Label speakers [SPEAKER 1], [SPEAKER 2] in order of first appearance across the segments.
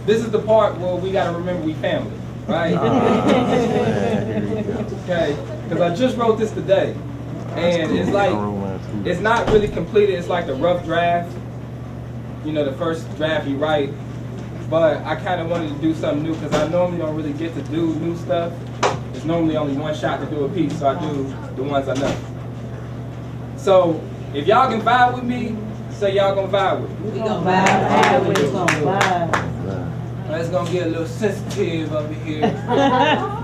[SPEAKER 1] This is the part where we gotta remember we family, right? Okay, because I just wrote this today, and it's like, it's not really completed. It's like the rough draft, you know, the first draft you write. But I kind of wanted to do something new because I normally don't really get to do new stuff. It's normally only one shot to do a piece, so I do the ones I know. So if y'all can vibe with me, say y'all gonna vibe with me.
[SPEAKER 2] We gonna vibe with you.
[SPEAKER 1] It's gonna get a little sensitive over here.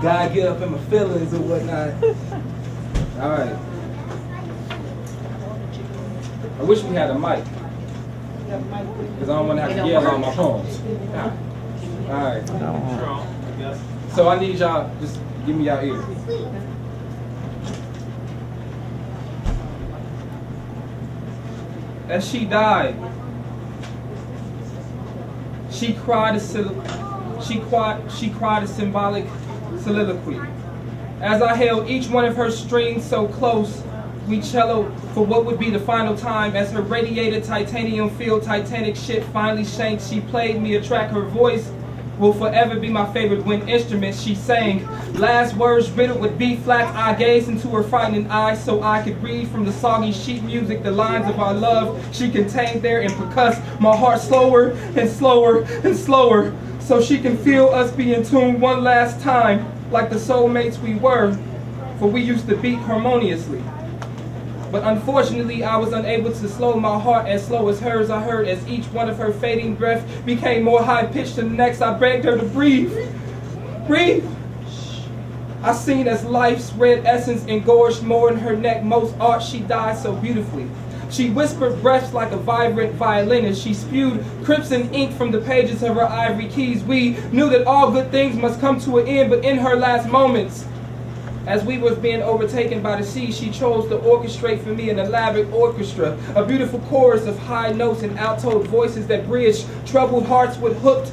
[SPEAKER 1] Gotta get up in my feelings or whatnot. All right. I wish we had a mic, because I don't want to have to yell on my poems. All right. So I need y'all, just give me y'all ears. As she died, she cried a symbolic soliloquy. As I held each one of her strings so close, we celloed for what would be the final time. As her radiated titanium-filled Titanic ship finally sank, she played me a track. Her voice will forever be my favorite wind instrument. She sang last words riddled with B-flats. I gazed into her frightening eyes so I could read from the soggy sheet music the lines of our love she contained there and percuss my heart slower and slower and slower, so she can feel us be in tune one last time like the soulmates we were, for we used to beat harmoniously. But unfortunately, I was unable to slow my heart as slow as hers. I heard as each one of her fading breath became more high-pitched than the next. I begged her to breathe. Breathe. I seen as life's red essence engorged more in her neck. Most art, she died so beautifully. She whispered breaths like a vibrant violinist. She spewed crimson ink from the pages of her ivory keys. We knew that all good things must come to an end, but in her last moments, as we was being overtaken by the sea, she chose to orchestrate for me an elaborate orchestra, a beautiful chorus of high notes and alto voices that bridged troubled hearts with hooks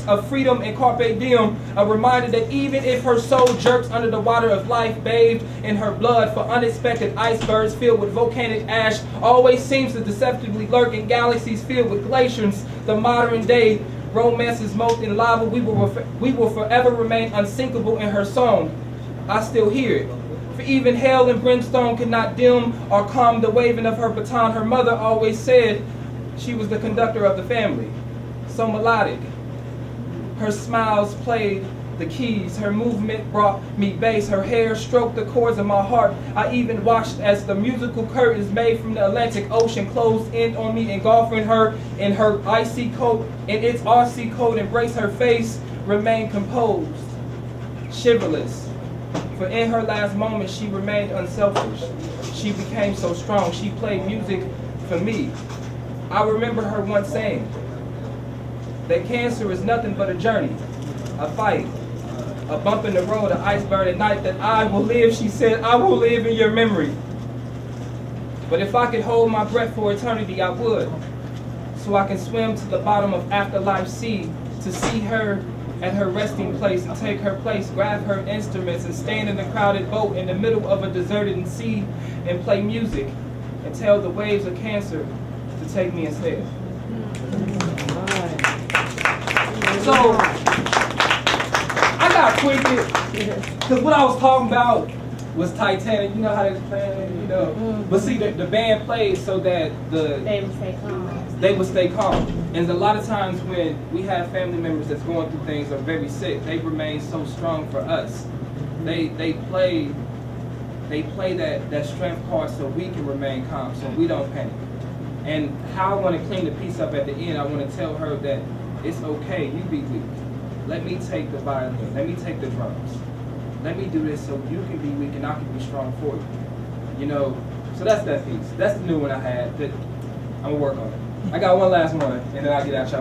[SPEAKER 1] of freedom and carpe diem, a reminder that even if her soul jerks under the water of life, bathed in her blood, for unexpected icebergs filled with volcanic ash always seems to deceptively lurk in galaxies filled with glaciers. The modern day romance is most in lava. We will forever remain unsinkable in her song. I still hear it. For even hell and brimstone could not dim or calm the waving of her baton. Her mother always said she was the conductor of the family. So melodic. Her smiles played the keys. Her movement brought me bass. Her hair stroked the chords of my heart. I even watched as the musical curtains made from the Atlantic Ocean closed in on me, engulfing her in her icy coat. In its RC coat, embrace her face, remained composed, chivalrous. For in her last moments, she remained unselfish. She became so strong. She played music for me. I remember her once saying that cancer is nothing but a journey, a fight, a bump in the road, an iceberg at night, that I will live, she said, I will live in your memory. But if I could hold my breath for eternity, I would. So I can swim to the bottom of afterlife sea to see her at her resting place and take her place, grab her instruments and stand in a crowded boat in the middle of a deserted sea and play music and tell the waves of cancer to take me instead. So I got tweaked because what I was talking about was Titanic. You know how they playing, you know. But see, the band plays so that
[SPEAKER 2] they would stay calm.
[SPEAKER 1] They would stay calm. And a lot of times when we have family members that's going through things or very sick, they remain so strong for us. They play that strength card so we can remain calm, so we don't panic. And how I want to clean the piece up at the end, I want to tell her that it's okay, you be weak. Let me take the violin, let me take the drums. Let me do this so you can be weak and I can be strong for you. You know, so that's that piece. That's the new one I had that I'm gonna work on it. I got one last one and then I'll get out y'all.